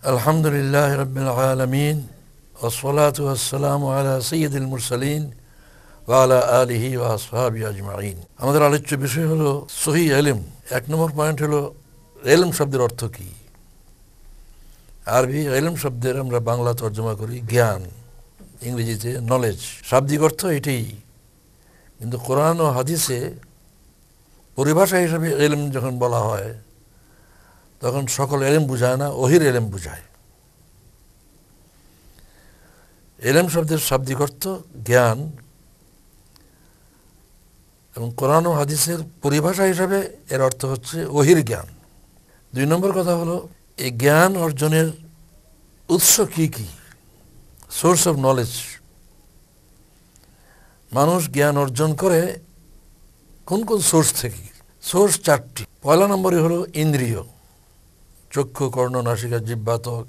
আলহামদুলিল্লাহ রাব্বিল আলামিন ওয়াসসালাতু ওয়াসসালামু আলা সাইয়্যিদিল মুরসালিন ওয়া আলা আলিহি ওয়া আসহাবিহি আজমাইন। আমাদের আলোচ্য বিষয় হলো সহিহ ইলম। এক নম্বর পয়েন্ট হলো ইলম শব্দের অর্থ কী। আরবি ইলম শব্দের আমরা বাংলা তর্জমা করি জ্ঞান, ইংরেজিতে নলেজ। শাব্দিক অর্থ এটাই, কিন্তু কোরআন ও হাদিসে পরিভাষা হিসাবে ইলম যখন বলা হয় তখন সকল ইলম বুঝায় না, ওহির ইলম বুঝায়। ইলম শব্দের শাব্দিক অর্থ জ্ঞান, এবং কোরআন ও হাদিসের পরিভাষা হিসাবে এর অর্থ হচ্ছে ওহির জ্ঞান। দুই নম্বর কথা হলো এই জ্ঞান অর্জনের উৎস কি কি, সোর্স অফ নলেজ। মানুষ জ্ঞান অর্জন করে কোন কোন সোর্স থেকে? সোর্স চারটি। পয়লা নম্বরে হলো ইন্দ্রিয়, চক্ষু, কর্ণ, নাসিকা, জিহ্বা, ত্বক।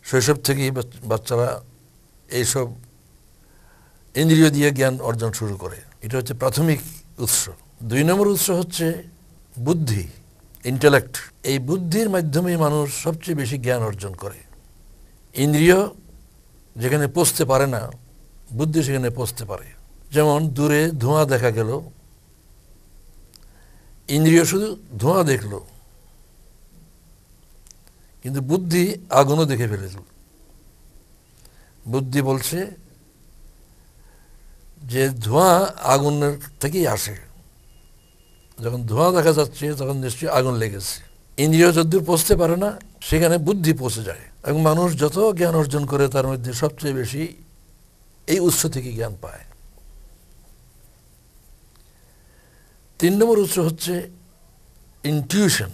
শৈশব থেকেই বাচ্চারা এইসব ইন্দ্রিয় দিয়ে জ্ঞান অর্জন শুরু করে, এটা হচ্ছে প্রাথমিক উৎস। দুই নম্বর উৎস হচ্ছে বুদ্ধি, ইন্টেলেক্ট। এই বুদ্ধির মাধ্যমেই মানুষ সবচেয়ে বেশি জ্ঞান অর্জন করে। ইন্দ্রিয় যেখানে পৌঁছতে পারে না, বুদ্ধি সেখানে পৌঁছতে পারে। যেমন দূরে ধোঁয়া দেখা গেল, ইন্দ্রিয় শুধু ধোঁয়া দেখলো, কিন্তু বুদ্ধি আগুনও দেখে ফেলেছিল। বুদ্ধি বলছে যে ধোঁয়া আগুনের থেকেই আসে, যখন ধোঁয়া দেখা যাচ্ছে তখন নিশ্চয়ই আগুন লেগেছে। ইন্দ্রিয় যদ্দূর পৌঁছতে পারে না, সেখানে বুদ্ধি পৌঁছে যায়। এবং মানুষ যত জ্ঞান অর্জন করে তার মধ্যে সবচেয়ে বেশি এই উৎস থেকে জ্ঞান পায়। তিন নম্বর উৎস হচ্ছে ইনটিউশন।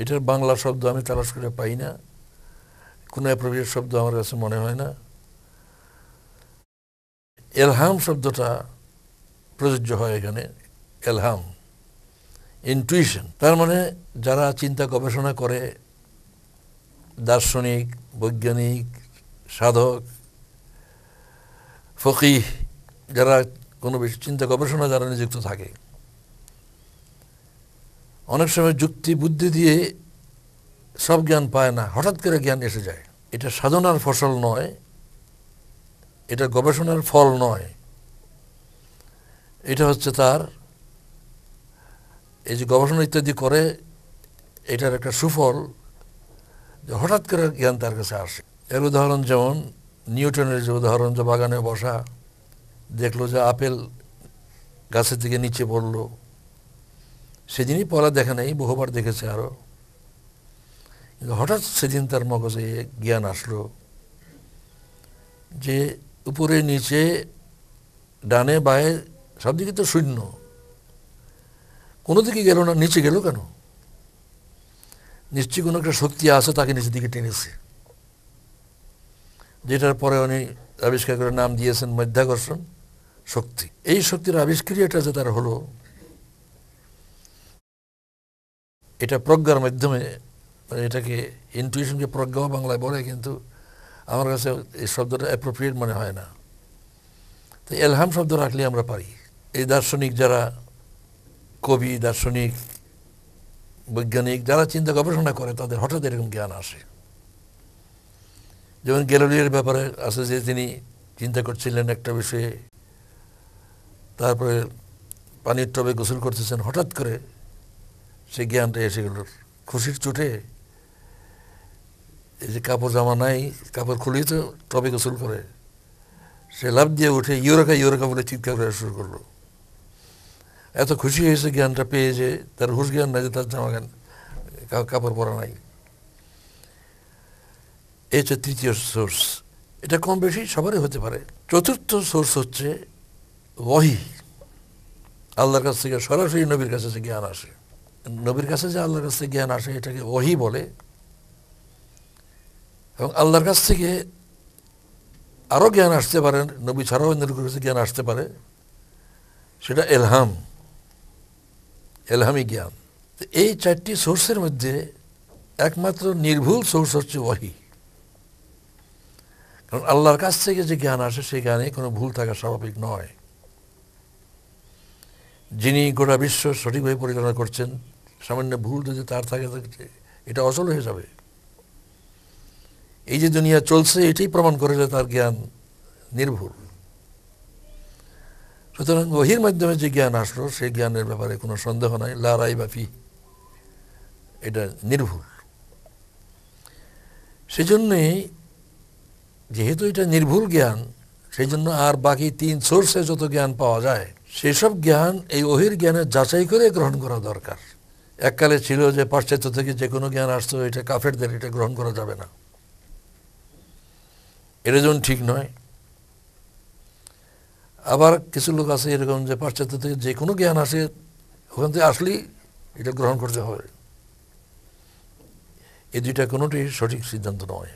এটার বাংলা শব্দ আমি তালাশ করে পাই না, কোনো অ্যাপ্রোপ্রিয়েট শব্দ আমার কাছে মনে হয় না। এলহাম শব্দটা প্রযোজ্য হয় এখানে। এলহাম, ইনটুইশন। তার মানে যারা চিন্তা গবেষণা করে, দার্শনিক, বৈজ্ঞানিক, সাধক, ফকিহ, যারা কোনো বেশি চিন্তা গবেষণা যারা নিযুক্ত থাকে, অনেক সময় যুক্তি বুদ্ধি দিয়ে সব জ্ঞান পায় না, হঠাৎ করে জ্ঞান এসে যায়। এটা সাধনার ফসল নয়, এটা গবেষণার ফল নয়, এটা হচ্ছে তার এই যে গবেষণা ইত্যাদি করে এটার একটা সুফল, যে হঠাৎ করে জ্ঞান তার কাছে আসে। এর উদাহরণ যেমন নিউটনের যে উদাহরণ, যে বাগানে বসা, দেখলো যে আপেল গাছের থেকে নিচে পড়লো, সেদিনই পড়া দেখে নেই, বহুবার দেখেছে আরও, কিন্তু হঠাৎ সেদিন তার মগজে জ্ঞান আসলো যে উপরে নিচে ডানে বায়ে সব দিকে তো শূন্য, কোনো দিকে গেল না, নিচে গেল কেন? নিশ্চয়ই কোনো একটা শক্তি আছে তাকে নিচের দিকে টেনেছে, যেটার পরে উনি আবিষ্কার করে নাম দিয়েছেন মাধ্যাকর্ষণ শক্তি। এই শক্তির আবিষ্ক্রিয়াটা যে তার হলো, এটা প্রজ্ঞার মাধ্যমে, এটাকে ইনটুইশনকে প্রজ্ঞাও বাংলায় বলে, কিন্তু আমার কাছে এই শব্দটা অ্যাপ্রোপ্রিয়েট মনে হয় না। তো এলহাম শব্দ রাখলে আমরা পারি। এই দার্শনিক যারা, কবি, দার্শনিক, বৈজ্ঞানিক যারা চিন্তা গবেষণা করে, তাদের হঠাৎ এরকম জ্ঞান আসে। যেমন গ্যালিলিওর ব্যাপারে আছে যে তিনি চিন্তা করছিলেন একটা বিষয়ে, তারপরে পানির টবে গোসল করতেছেন, হঠাৎ করে সে জ্ঞানটা এসে গেল। খুশির চোটে এই যে কাপড় জামা নাই, কাপড় খুলেই তো টবে গোসল করে, সে লাফ দিয়ে উঠে ইউরোকা ইউরোকা বলে চিৎকার করা শুরু করলো। এত খুশি হয়েছে জ্ঞানটা পেয়ে যে তার হুশ জ্ঞান নাই যে তার জামা জ্ঞান কাপড় পরা নাই। এই হচ্ছে তৃতীয় সোর্স। এটা কম বেশি সবারই হতে পারে। চতুর্থ সোর্স হচ্ছে ওহী। আল্লাহর কাছ থেকে সরাসরি নবীর কাছে যে জ্ঞান আসে, নবীর কাছে যে আল্লাহর কাছ থেকে জ্ঞান আসে এটাকে ওহী বলে। এবং আল্লাহর কাছ থেকে আরও জ্ঞান আসতে পারে, নবী ছাড়াও অন্যের কাছে জ্ঞান আসতে পারে, সেটা এলহাম, এলহামি জ্ঞান। তো এই চারটি সোর্সের মধ্যে একমাত্র নির্ভুল সোর্স হচ্ছে ওহী। কারণ আল্লাহর কাছ থেকে যে জ্ঞান আসে সেই জ্ঞানে কোনো ভুল থাকা স্বাভাবিক নয়। যিনি গোটা বিশ্ব সঠিকভাবে পরিচালনা করছেন, সামান্য ভুল যদি তার থাকে এটা অচল হয়ে যাবে। এই যে দুনিয়া চলছে এটাই প্রমাণ করে যে তার জ্ঞান নির্ভুল। সুতরাং ওহীর মাধ্যমে যে জ্ঞান আসলো সেই জ্ঞানের ব্যাপারে কোনো সন্দেহ নাই, লা রাইবা ফি, এটা নির্ভুল। সেজন্যই যেহেতু এটা নির্ভুল জ্ঞান, সেই জন্য আর বাকি 3 সোর্সে যত জ্ঞান পাওয়া যায় সেসব জ্ঞান এই ওহীর জ্ঞানের যাচাই করে গ্রহণ করা দরকার। এককালে ছিল যে পাশ্চাত্য থেকে যে কোনো জ্ঞান আসতো এটা কাফেরদের, এটা গ্রহণ করা যাবে না, এটা যেমন ঠিক নয়। আবার কিছু লোক আছে এরকম যে পাশ্চাত্য থেকে যে কোনো জ্ঞান আসে ওখান থেকে আসলেই এটা গ্রহণ করতে হবে। এই দুইটা কোনোটি সঠিক সিদ্ধান্ত নয়।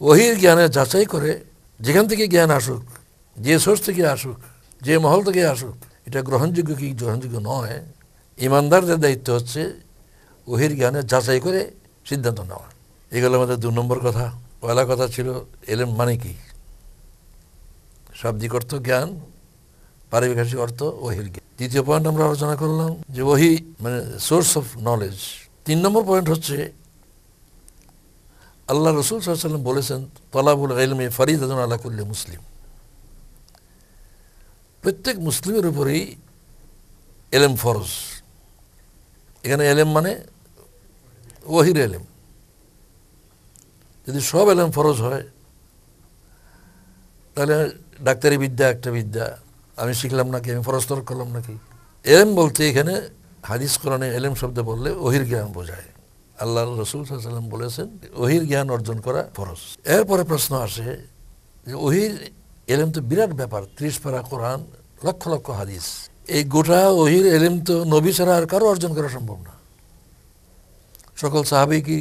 ওহীর জ্ঞানের যাচাই করে যেখান থেকে জ্ঞান আসুক, যে সোর্স থেকে আসুক, যে মহল থেকে আসুক, এটা গ্রহণযোগ্য কি গ্রহণযোগ্য নয়, ইমানদারদের দায়িত্ব হচ্ছে ওহীর জ্ঞানের যাচাই করে সিদ্ধান্ত নেওয়া। এগুলো আমাদের 2 নম্বর কথা। পয়লা কথা ছিল এলেম মানে কি, শাব্দিক অর্থ জ্ঞান, পারিভাষিক অর্থ ওহীর জ্ঞান। দ্বিতীয় পয়েন্ট আমরা আলোচনা করলাম যে ওহী মানে source of knowledge. 3 number point হচ্ছে আল্লাহ রাসূল সাল্লাল্লাহু আলাইহি ওয়াসাল্লাম বলেছেন তালাবুল ইলমি ফরিদাতুন আলা কুল্লি মুসলিম, প্রত্যেক মুসলিমের উপরেই এলেম ফরজ। এখানে এলেম মানে ওহীর এলেম। যদি সব এলেম ফরজ হয় তাহলে ডাক্তারি বিদ্যা একটা বিদ্যা, আমি শিখলাম নাকি, আমি ফরজ তরক করলাম নাকি? এলেম বলতে এখানে হাদিস কোরআনে এলেম শব্দ বললে ওহীর জ্ঞান বোঝায়। আল্লাহ রাসূল সাল্লাল্লাহু আলাইহি ওয়াসাল্লাম বলেছেন ওহীর জ্ঞান অর্জন করা ফরজ। এরপরে প্রশ্ন আসে যে ওহীর এলেম তো বিরাট ব্যাপার, 30 পারা কোরআন, লক্ষ লক্ষ হাদিস, এই গোটা ওহীর এলেম তো নবী ছাড়া আর কারো অর্জন করা সম্ভব না। সকল সাহাবী কি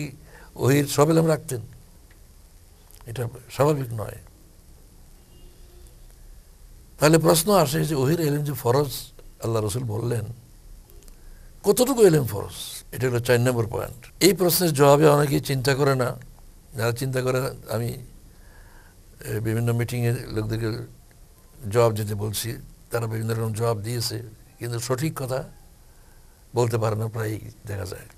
ওহীর সব এলেম রাখতেন? এটা স্বাভাবিক নয়। তাহলে প্রশ্ন আসে যে ওহীর এলেম যে ফরজ আল্লাহ রাসূল বললেন, কতটুকু এলেম ফরজ? এটা হলো 4 নম্বর পয়েন্ট। এই প্রশ্নের জবাবে অনেকেই চিন্তা করে না। যারা চিন্তা করে, আমি বিভিন্ন মিটিংয়ে লোকদেরকে জবাব দিতে বলছি, তারা বিভিন্ন রকম জবাব দিয়েছে, কিন্তু সঠিক কথা বলতে পারে না, প্রায় দেখা যায়।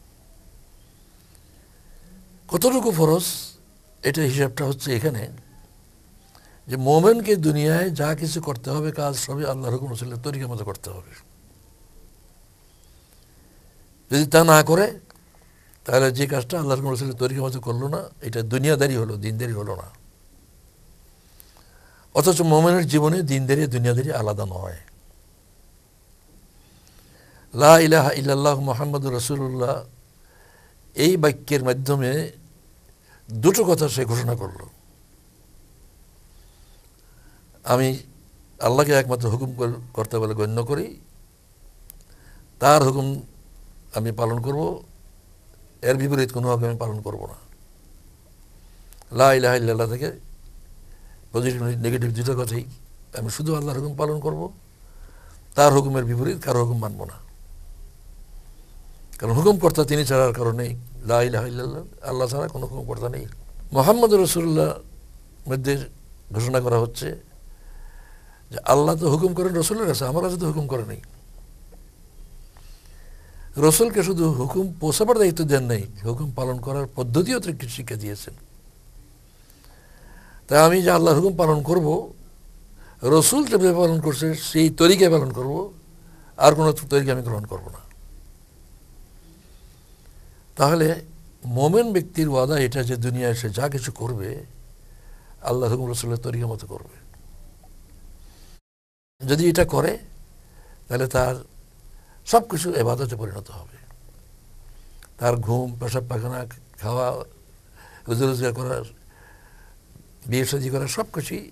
কতটুকু ফরজ এটা হিসাবটা হচ্ছে এখানে যে মোমেনকে দুনিয়ায় যা কিছু করতে হবে কাজ সবই আল্লাহর হুকুম রাসূলের তরিকা মতো করতে হবে। যদি তা না করে তাহলে যে কাজটা আল্লাহর হুকুম রাসূলের তরিকা মতো করলো না, এটা দুনিয়াদারি হলো, দিনদারি হলো না। অথচ মোমেনের জীবনে দিনদারি দুনিয়াদারি আলাদা নয়। লা ইলাহা ইল্লাল্লাহু মুহাম্মাদুর রাসূলুল্লাহ, এই বাক্যের মাধ্যমে 2টো কথা সে ঘোষণা করলো। আমি আল্লাহকে একমাত্র হুকুম কর্তা বলে গণ্য করি, তার হুকুম আমি পালন করব, এর বিপরীত কোনো হুকুম আমি পালন করব না। লা ইলাহা ইল্লাল্লাহ থেকে পজিটিভ নেগেটিভ 2টা কথাই, আমি শুধু আল্লাহর হুকুম পালন করব, তার হুকুমের বিপরীত কারো হুকুম মানব না। কারণ হুকুম কর্তা তিনি ছাড়ার কারণেই, লা ইলাহা ইল্লাল্লাহ, আল্লাহ ছাড়া কোনো হুকুম কর্তা নেই। মুহাম্মদুর রাসূলুল্লাহ মধ্যে ঘোষণা করা হচ্ছে যে আল্লাহ তো হুকুম করেন রসুলের কাছে, আমার কাছে তো হুকুম করে নেই। রসুলকে শুধু হুকুম পৌঁছাবার দায়িত্ব দেন নাই, হুকুম পালন করার পদ্ধতিও শিক্ষা দিয়েছেন। তাই আমি যে আল্লাহর হুকুম পালন করব, রসুল যেভাবে পালন করছে সেই তরিকায় পালন করব, আর কোনো তরিকা আমি গ্রহণ করব না। তাহলে মোমেন ব্যক্তির ওয়াদা এটা যে দুনিয়ায় সে যা কিছু করবে আল্লাহর হুকুম রসুলের তরিকা মতো করবে। যদি এটা করে তাহলে তার সব কিছু ইবাদতে পরিণত হবে। তার ঘুম, পেশাব পায়খানা, খাওয়া, রোজগার রোজগার করা, বিয়ে শাদী করা, সব কিছুই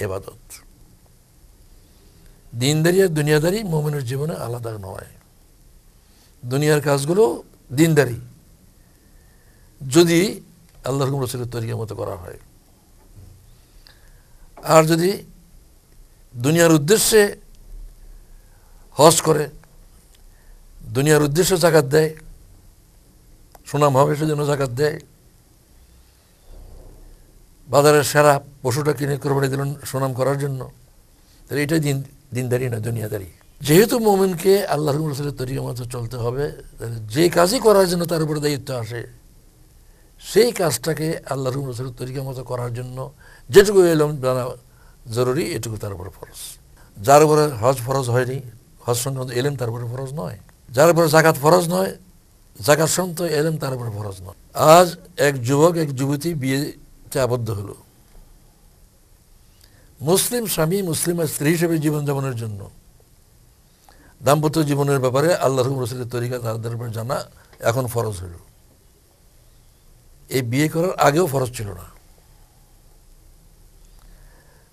ইবাদত। দিনদারি আর দুনিয়াদারি মুমিনের জীবনে আলাদা নয়। দুনিয়ার কাজগুলো দিনদারি যদি আল্লাহর হুকুম রাসূলের তরিকা মতো করা হয়, আর যদি দুনিয়ার উদ্দেশ্যে হজ করে, দুনিয়ার উদ্দেশ্যে যাকাত দেয়, সুনাম হবে সেজন্য যাকাত দেয়, বাজারের সেরা পশুটা কিনে কোরবানি দিলেন সুনাম করার জন্য, তাহলে এটাই দিনদারি না, দুনিয়াদারি। যেহেতু মুমিনকে আল্লাহর হুকুম রাসূলের তরিকা মতো চলতে হবে, তাহলে যে কাজই করার জন্য তার উপরে দায়িত্ব আসে সেই কাজটাকে আল্লাহর রাসূলের তরিকা মতো করার জন্য যেটুকু এলম জানা জরুরি এটুকু তার উপরে ফরজ। যার উপরে হজ ফরজ হয়নি, হজ সংক্রান্ত এলেম তার উপরে ফরজ নয়। যার উপরে জাকাত ফরজ নয়, জাকাত সংক্রান্ত এলেম তার উপরে ফরজ নয়। আজ এক যুবক এক যুবতী বিয়েতে আবদ্ধ হলো, মুসলিম স্বামী মুসলিম স্ত্রী হিসেবে জীবনযাপনের জন্য দাম্পত্য জীবনের ব্যাপারে আল্লাহর রাসূলের তরিকা তাদের উপর জানা এখন ফরজ হল। এই বিয়ে করার আগেও ফরজ ছিল না।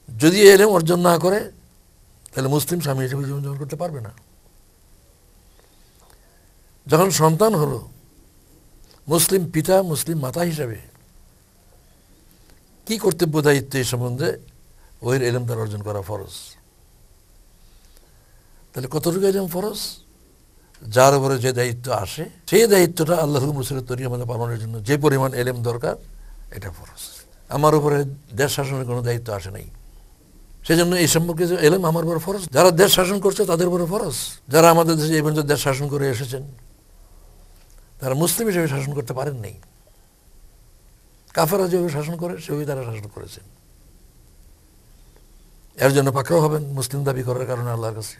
যদি এলেম অর্জন না করে তাহলে মুসলিম স্বামী হিসেবে জীবনযাপন করতে পারবে না। যখন সন্তান হলো, মুসলিম পিতা মুসলিম মাতা হিসাবে কি কর্তব্য দায়িত্ব এই সম্বন্ধে ওহির এলেম তার অর্জন করা ফরজ। তাহলে কতটুকু এলেম ফরজ? যার উপরে যে দায়িত্ব আসে সেই দায়িত্বটা আল্লাহর রাসূলের তরিকা মতো পালনের জন্য যে পরিমাণ এলেম দরকার এটা ফরজ। আমার উপরে দেশ শাসনের কোনো দায়িত্ব আসে নাই, সেজন্য এই সম্পর্কে যে এলেম আমার উপর ফরজ। যারা দেশ শাসন করছে তাদের উপরে ফরজ। যারা আমাদের দেশে এই পর্যন্ত দেশ শাসন করে এসেছেন তারা মুসলিম হিসেবে শাসন করতে পারেন নাই। কাফেররা যেভাবে শাসন করে সেভাবেই তারা শাসন করেছেন। এর জন্য পাকড়াও হবেন মুসলিম দাবি করার কারণে আল্লাহর কাছে।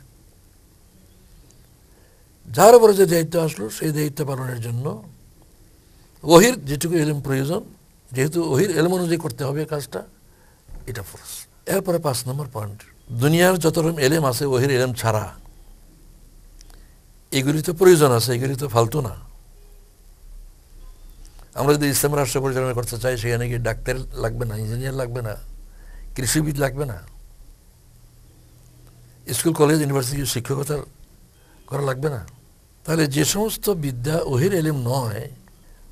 যার উপরে যে দায়িত্ব আসলো সেই দায়িত্ব পালনের জন্য ওহির যেটুকু এলেম প্রয়োজন, যেহেতু ওহির এলেম অনুযায়ী করতে হবে কাজটা, এটা ফরজ। এরপরে 5 নম্বর পয়েন্ট, দুনিয়ার যত রকম এলেম আছে ওহির এলেম ছাড়া এগুলি তো প্রয়োজন আছে, এগুলি তো ফালতু না। আমরা যদি ইসলাম রাষ্ট্র পরিচালনা করতে চাই সেখানে কি ডাক্তার লাগবে না, ইঞ্জিনিয়ার লাগবে না, কৃষিবিদ লাগবে না, স্কুল কলেজ ইউনিভার্সিটি শিক্ষকতা করা লাগবে না? তাহলে যে সমস্ত বিদ্যা ওহির এলেম নয়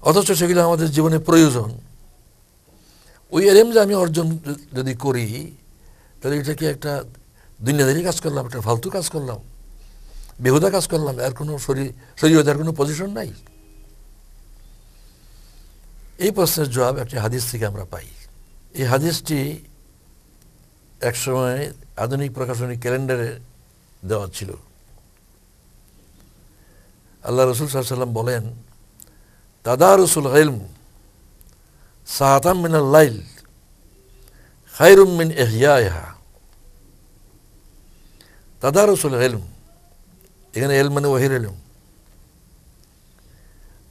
অথচ সেগুলো আমাদের জীবনে প্রয়োজন, ওই এলেম যে আমি অর্জন যদি করি তাহলে এটা কি একটা দুনিয়াদারি কাজ করলাম, একটা ফালতু কাজ করলাম, বেহুদা কাজ করলাম? এর কোনো শরীয়তের কোনো পজিশন নাই। এই প্রশ্নের জবাব একটি হাদিস থেকে আমরা পাই। এই হাদিসটি একসময় আধুনিক প্রকাশনী ক্যালেন্ডারে দেওয়া ছিল। আল্লাহ রাসূল সাল্লাল্লাহু আলাইহি ওয়াসাল্লাম বলেন, তাদারুসুল ইলম সাআতাম মিনাল লাইল খায়রুম মিন ইহইয়াহা। তাদারুসুল ইলম, এখানে ইলম মানে ওহির ইলম।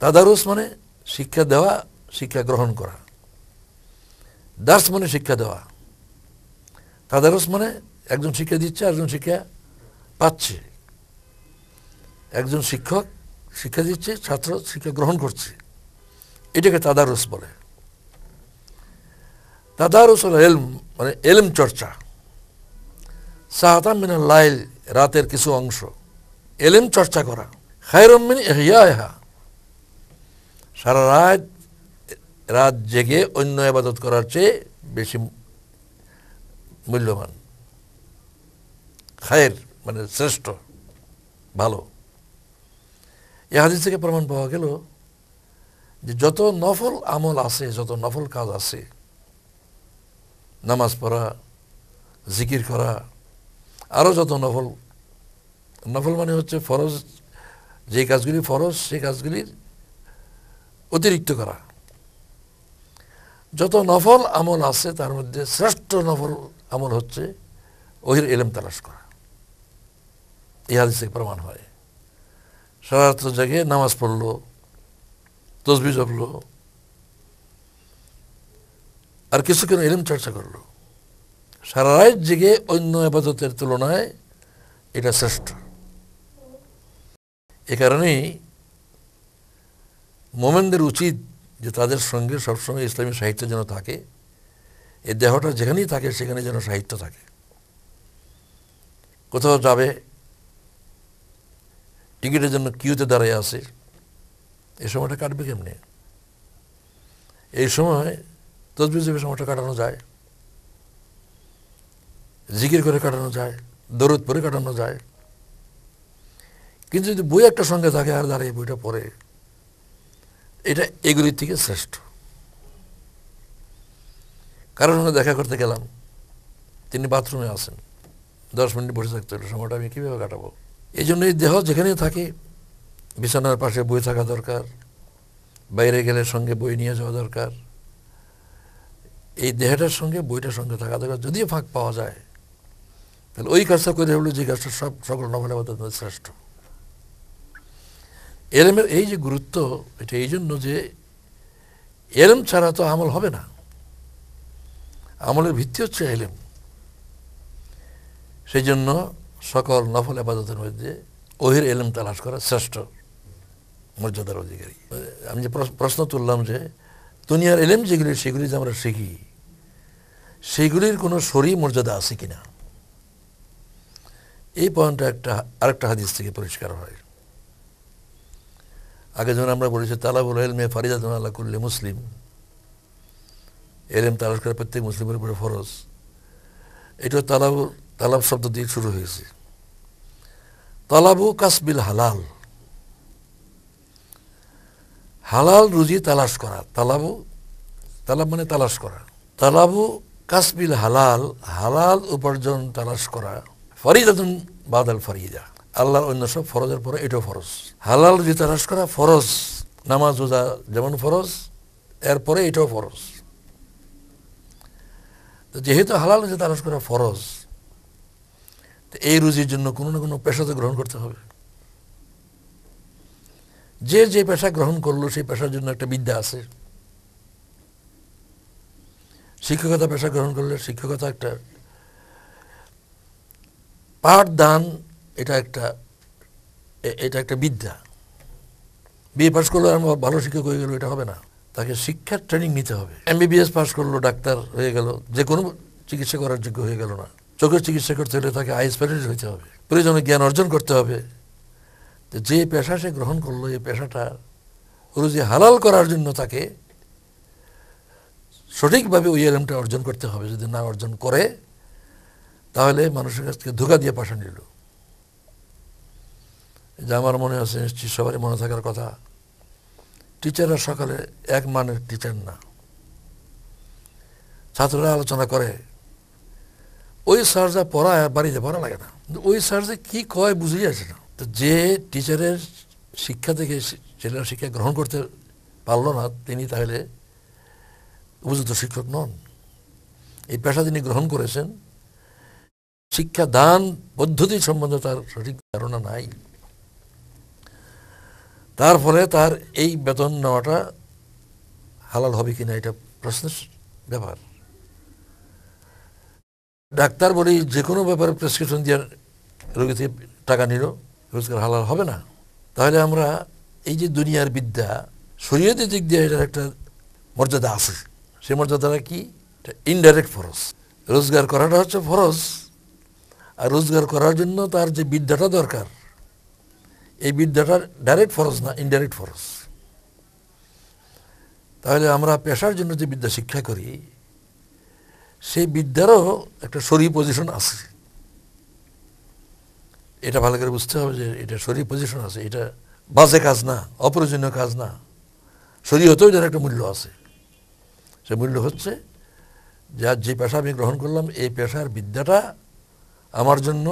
তাদারুস মানে শিক্ষা দেওয়া, শিক্ষা গ্রহণ করা। দার্স মানে শিক্ষা দেওয়া। তাদারুস মানে একজন শিক্ষা দিচ্ছে, একজন শিক্ষা পাচ্ছে। একজন শিক্ষক শিক্ষা দিচ্ছে, ছাত্র শিক্ষা গ্রহণ করছে, এটাকে তাদারুস বলে। তাদারুস হল এলম মানে এলম চর্চা। সাআতাম মিনাল লাইল, রাতের কিছু অংশ এলম চর্চা করা। খায়রুম মিন ইহইয়াহা, সারা রাত জেগে অন্য ইবাদত করার চেয়ে বেশি মূল্যবান। খায়ের মানে শ্রেষ্ঠ, ভালো। এই হাদিস থেকে প্রমাণ পাওয়া গেল যে যত নফল আমল আছে, যত নফল কাজ আছে, নামাজ পড়া, জিকির করা, আরও যত নফল, নফল মানে হচ্ছে ফরজ, যে কাজগুলি ফরজ সেই কাজগুলির অতিরিক্ত করা। যত নফল আমল আছে তার মধ্যে শ্রেষ্ঠ নফল আমল হচ্ছে ওহির এলেম তালাশ করা। এই হাদিস থেকে প্রমাণ হয়। সারা রাত জেগে নামাজ পড়লো, তসবিহ জপলো, আর কিছুক্ষণ ইলম চর্চা করলো, সারা রাত জেগে অন্য ইবাদতের তুলনায় এটা শ্রেষ্ঠ। এ কারণেই মোমেনদের উচিত যে তাদের সঙ্গে সবসময় ইসলামী সাহিত্য যেন থাকে। এই দেহটা যেখানেই থাকে সেখানে যেন সাহিত্য থাকে। কোথাও যাবে, টিকিটের জন্য কিউতে দাঁড়িয়ে আছে, এই সময়টা কাটবে কেমনে? এই সময় তসবিহ জপে সময়টা কাটানো যায়, জিকির করে কাটানো যায়, দরুদ পড়ে কাটানো যায়। কিন্তু যদি বই একটা সঙ্গে থাকে আর দাঁড়িয়ে বইটা পড়ে, এটা এগুলির থেকে শ্রেষ্ঠ। কারোর সঙ্গে দেখা করতে গেলাম, তিনি বাথরুমে আছেন, 10 মিনিট বসে থাকতে হলো, সময়টা আমি কীভাবে কাটাবো? এই জন্য এই দেহ যেখানেই থাকে বিছানার পাশে বই থাকা দরকার, বাইরে গেলে সঙ্গে বই নিয়ে যাওয়া দরকার, এই দেহটার সঙ্গে বইটার সঙ্গে থাকা দরকার। যদিও ফাঁক পাওয়া যায় তাহলে ওই কাজটা করে হলো যে কাজটা সকল নফল ইবাদতের মধ্যে শ্রেষ্ঠ। এলেমের এই যে গুরুত্ব, এটা এই জন্য যে এলেম ছাড়া তো আমল হবে না। আমলের ভিত্তি হচ্ছে এলেম। সেই জন্য সকল নফল ইবাদতের মধ্যে ওহির এলেম তালাশ করা শ্রেষ্ঠ মর্যাদার অধিকারী। আমি যে প্রশ্ন তুললাম যে দুনিয়ার এলেম যেগুলি সেগুলি যে আমরা শিখি, সেগুলির কোনো শরী মর্যাদা আছে কিনা, এই পয়েন্টটা আরেকটা হাদিস থেকে পরিষ্কার হয়। আগে যখন আমরা বলেছি তালাবুল ইলমে ফারিদাতুন আলা কুল্লি মুসলিম, এলেম তালাশ করা প্রত্যেক মুসলিমের উপরে ফরজ। এটা তালাব শব্দ দিয়ে শুরু হয়েছে। তালাবু কাসবিল হালাল, হালাল রুজি তালাশ করা। তালাব মানে তালাশ করা। তালাবু কাসবিল হালাল, হালাল উপার্জন তালাশ করা। ফরিদাতুন বাদাল ফরিদা, আল্লাহর অন্য সব ফরজের পরে এটাও ফরজ। হালাল রুজি তালাশ করা ফরজ, নামাজ রোজা যেমন ফরজ, এরপরে এটাও ফরজ। তো যেহেতু হালাল রুজি তালাশ করা ফরজ, তো এই রুজির জন্য কোনো না কোনো পেশা তো গ্রহণ করতে হবে। যে যে পেশা গ্রহণ করলো সেই পেশার জন্য একটা বিদ্যা আছে। শিক্ষকতা পেশা গ্রহণ করলে শিক্ষকতা একটা, পাঠদান এটা একটা বিদ্যা। বিএ পাস করলো আর ভালো শিক্ষক হয়ে গেল, এটা হবে না। তাকে শিক্ষার ট্রেনিং নিতে হবে। এমবিবিএস পাস করলো, ডাক্তার হয়ে গেল, যে কোনো চিকিৎসা করার যোগ্য হয়ে গেল না। চোখের চিকিৎসা করতে হলে তাকে আই স্পেশালিস্ট হইতে হবে, প্রয়োজনে জ্ঞান অর্জন করতে হবে। যে পেশা সে গ্রহণ করলো, এই পেশাটা রুজি হালাল করার জন্য তাকে সঠিকভাবে ওই এলেমটা অর্জন করতে হবে। যদি না অর্জন করে তাহলে মানুষের কাছ থেকে ধোঁকা দিয়ে পাশা নিল। যে আমার মনে আছে, নিশ্চয়ই সবারই মনে থাকার কথা, টিচাররা সকালে এক মানের টিচার না। ছাত্ররা আলোচনা করে, ওই স্যার যা পড়ায় বাড়িতে পড়া লাগে না, ওই স্যার যে কী কয় বুঝে যাচ্ছে না। তো যে টিচারের শিক্ষা থেকে ছেলেরা শিক্ষা গ্রহণ করতে পারলো না, তিনি তাহলে উপযুক্ত শিক্ষক নন। এই পেশা তিনি গ্রহণ করেছেন, শিক্ষা দান পদ্ধতি সম্বন্ধে তার সঠিক ধারণা নাই, তার ফলে তার এই বেতন নেওয়াটা হালাল হবে কিনা এটা প্রশ্নের ব্যাপার। ডাক্তার বলি যে কোনো ব্যাপারে প্রেসক্রিপশন দিয়ে রোগী থেকে টাকা নিল, রোজগার হালাল হবে না। তাহলে আমরা এই যে দুনিয়ার বিদ্যা, শরীয়তের দিক দিয়ে এটার একটা মর্যাদা আছে। সেই মর্যাদাটা কি? ইনডাইরেক্ট ফরজ। রোজগার করাটা হচ্ছে ফরজ, আর রোজগার করার জন্য তার যে বিদ্যাটা দরকার, এই বিদ্যাটা ডাইরেক্ট ফরজ না, ইনডাইরেক্ট ফরজ। তাহলে আমরা পেশার জন্য যে বিদ্যা শিক্ষা করি, সেই বিদ্যারও একটা শরীর পজিশন আছে। এটা ভালো করে বুঝতে হবে যে এটা শরীর পজিশন আছে, এটা বাজে কাজ না, অপ্রয়োজনীয় কাজ না। শরীয়তেও এটার একটা মূল্য আছে। সে মূল্য হচ্ছে যে পেশা আমি গ্রহণ করলাম, এই পেশার বিদ্যাটা আমার জন্য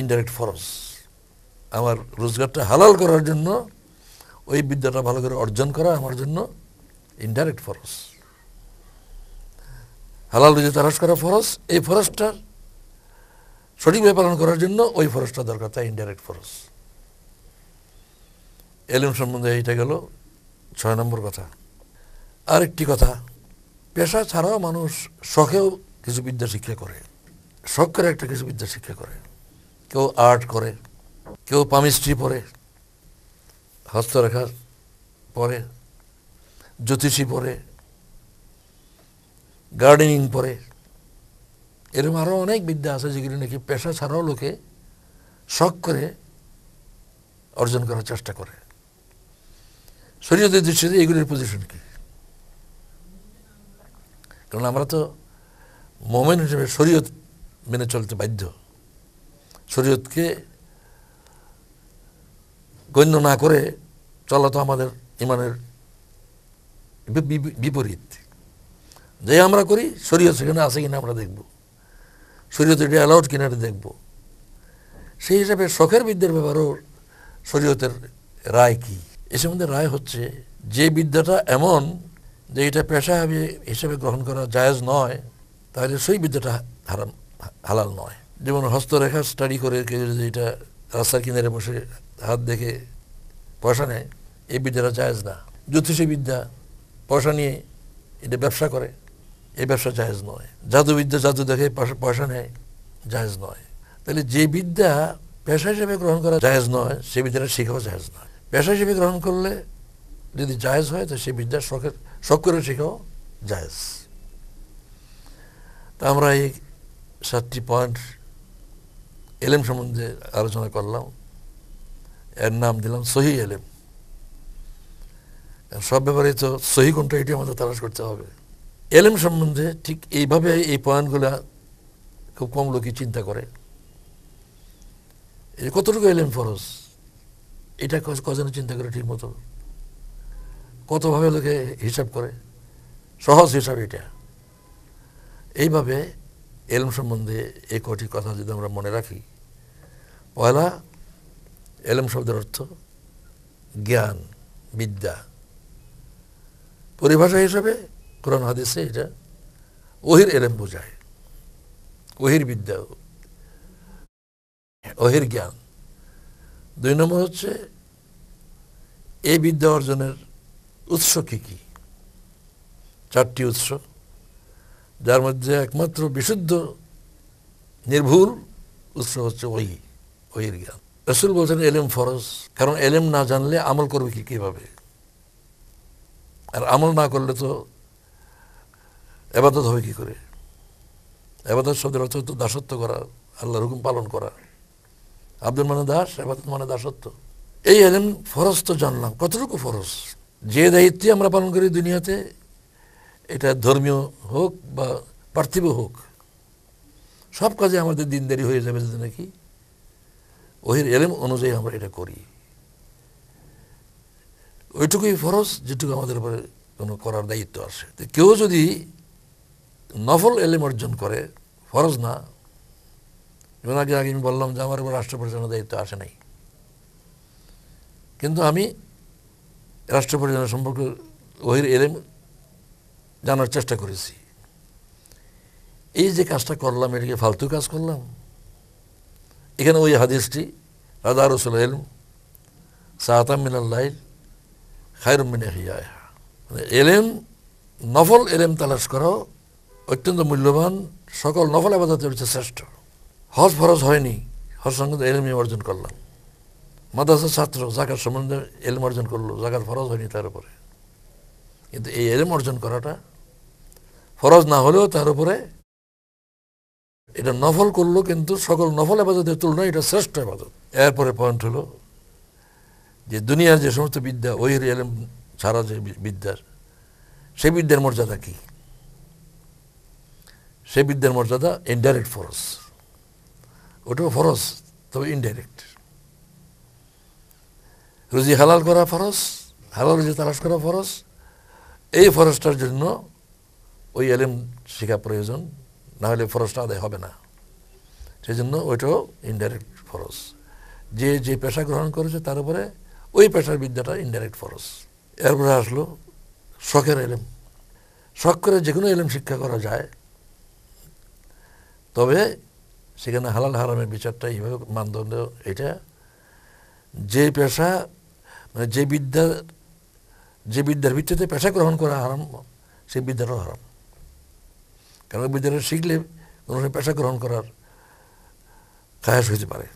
ইনডাইরেক্ট ফরজ। আমার রোজগারটা হালাল করার জন্য ওই বিদ্যাটা ভালো করে অর্জন করা আমার জন্য ইনডাইরেক্ট ফরজ। হালাল রুজি তালাশ করা ফরজ, এই ফরজটার সঠিকভাবে পালন করার জন্য ওই ফরজটা দরকার, তাই ইনডাইরেক্ট ফরজ। এলেম সম্বন্ধে এইটা গেল 6 নম্বর কথা। আরেকটি কথা, পেশা ছাড়াও মানুষ শখেও কিছু বিদ্যা শিক্ষা করে। শখ করে একটা কিছু বিদ্যা শিক্ষা করে। কেউ আর্ট করে, কেউ পামিস্ট্রি পড়ে, হস্তরেখা পড়ে, জ্যোতিষী পড়ে, গার্ডেনিং পড়ে। এরকম আরও অনেক বিদ্যা আছে যেগুলি নাকি পেশা ছাড়াও লোকে শখ করে অর্জন করার চেষ্টা করে। শরীয়তের দৃষ্টিতে এগুলির পজিশন কি? কারণ আমরা তো মোমেন হিসেবে শরীয়ত মেনে চলতে বাধ্য। শরীয়তকে গণ্য না করে চলা তো আমাদের ইমানের বিপরীত। যে আমরা করি শরীয়ত সেখানে আছে কিনা আমরা দেখব, শরীয়ত এটা অ্যালাউড কিনা এটা দেখব। সেই হিসাবে শখের বিদ্যার ব্যাপারেও শরীয়তের রায় কি? এ সম্বন্ধে রায় হচ্ছে যে বিদ্যাটা এমন যে এটা পেশা হিসেবে গ্রহণ করা জায়েজ নয়, তাহলে সেই বিদ্যাটা হারাম, হালাল নয়। যেমন হস্তরেখা স্টাডি করে কেউ যদি এটা রাস্তার কিনারে বসে হাত দেখে পয়সা নেয়, এই বিদ্যাটা জায়েজ না। জ্যোতিষী বিদ্যা, পয়সা নিয়ে এটা ব্যবসা করে, এই ব্যবসা জায়েজ নয়। জাদুবিদ্যা, জাদু দেখে পয়সা নেয়, জায়েজ নয়। তাহলে যে বিদ্যা পেশা হিসেবে গ্রহণ করা জায়েজ নয়, সে বিদ্যাটা শেখাও জায়েজ নয়। পেশা হিসেবে গ্রহণ করলে যদি জায়েজ হয়, তো সেই বিদ্যা শখ করে শেখাও জায়েজ। তা আমরা এই 7টি পয়েন্ট এলেম সম্বন্ধে আলোচনা করলাম। এর নাম দিলাম সহি এলেম। সব ব্যাপারে তো সহি কোনটা, এটি আমাদের তালাশ করতে হবে। এলেম সম্বন্ধে ঠিক এইভাবে এই পয়েন্টগুলা খুব কম লোকই চিন্তা করে। এই কতটুকু এলেম ফরজ, এটা কজনে চিন্তা করে ঠিক মতো, কতভাবে লোকে হিসাব করে, সহজ হিসাব এটা। এইভাবে এলম সম্বন্ধে এই কটি কথা যদি আমরা মনে রাখি, পয়লা, এলম শব্দের অর্থ জ্ঞান, বিদ্যা। পরিভাষা হিসাবে কোরআন হাদিসে এটা ওহির এলম বোঝায়, ওহির বিদ্যা, ওহির জ্ঞান। 2 নম্বর হচ্ছে এই বিদ্যা অর্জনের উৎস কি কি? 4টি উৎস, যার মধ্যে একমাত্র বিশুদ্ধ নির্ভুল উৎস হচ্ছে ওহির জ্ঞান। রাসূল বলছেন এলেম ফরজ, কারণ এলেম না জানলে আমল করবে কিভাবে? আর আমল না করলে তো ইবাদত হবে কি করে? ইবাদত শব্দের অর্থ তো দাসত্ব করা, আল্লাহর হুকুম পালন করা। আব্দুল মানে দাস, ইবাদত মানে দাসত্ব। এই এলেম ফরজ তো জানলাম, কতটুকু ফরজ? যে দায়িত্বে আমরা পালন করি দুনিয়াতে, এটা ধর্মীয় হোক বা পার্থিব হোক, সব কাজে আমাদের দিনদারি হয়ে যাবে যদি নাকি ওহির এলেম অনুযায়ী আমরা এটা করি। ওইটুকুই ফরজ যেটুকু আমাদের উপরে কোনো করার দায়িত্ব আসে। কেউ যদি নফল এলেম অর্জন করে, ফরজ না, যেমন আগে আমি বললাম যে আমার উপর রাষ্ট্র পরিচালনার দায়িত্ব আসে নাই, কিন্তু আমি রাষ্ট্র পরিচালনা সম্পর্কে ওহির এলেম জানার চেষ্টা করেছি। এই যে কাজটা করলাম, এটাকে ফালতু কাজ করলাম? এখানে ওই হাদিসটি, রাদা রসুল এলম সাআতাম মিনাল লাইল খায়রুম মিন ইহইয়াহা, মানে এলেম, নফল এলেম তালাশ করো অত্যন্ত মূল্যবান, সকল নফল ইবাদতের হচ্ছে শ্রেষ্ঠ। হজ ফরজ হয়নি, হজ সঙ্গে এলেমই অর্জন করলাম। মাদ্রাসার ছাত্র যাকাত সম্বন্ধে এলেম অর্জন করলো, যাকাত ফরজ হয়নি তার উপরে, কিন্তু এই এলেম অর্জন করাটা ফরজ না হলেও তার উপরে এটা নফল করলো, কিন্তু সকল নফল ইবাদতের তুলনায় এটা শ্রেষ্ঠ ইবাদত। এরপরে পয়েন্ট হলো যে দুনিয়ার যে সমস্ত বিদ্যা, ওহির এলেম ছাড়া যে বিদ্যার, সেই বিদ্যার মর্যাদা কি? সেই বিদ্যার মর্যাদা ইনডাইরেক্ট ফরজ। ওটাও ফরজ, তবে ইনডাইরেক্ট। রুজি হালাল করা ফরজ, হালাল রুজি তালাশ করা ফরজ। এই ফরজটার জন্য ওই এলেম শেখা প্রয়োজন, না হলে ফরজটা আদায় হবে না। সেই জন্য ওইটাও ইনডাইরেক্ট ফরজ। যে যে পেশা গ্রহণ করেছে তার উপরে ওই পেশার বিদ্যাটা ইনডাইরেক্ট ফরজ। এরপরে আসলো শখের এলেম। শখ করে যে কোনো এলেম শিক্ষা করা যায়, তবে সেখানে হালাল হারামের বিচারটা এইভাবে মানদণ্ড এটা, যে পেশা মানে যে বিদ্যার ভিত্তিতে পেশা গ্রহণ করা হারাম, সেই বিদ্যাটাও হারাম। কারণ ওই বিদ্যাটা শিখলে কোনো পেশা গ্রহণ করার খায়াস হইতে পারে,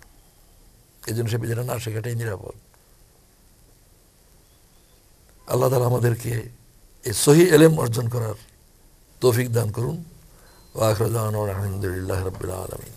এই জন্য সে বিদ্যাটা না শেখাটাই নিরাপদ। আল্লাহ তাআলা আমাদেরকে এই সহি এলেম অর্জন করার তৌফিক দান করুন। ওয়া আখিরু দাওয়ানা আলহামদুলিল্লাহি রাব্বিল আলামিন।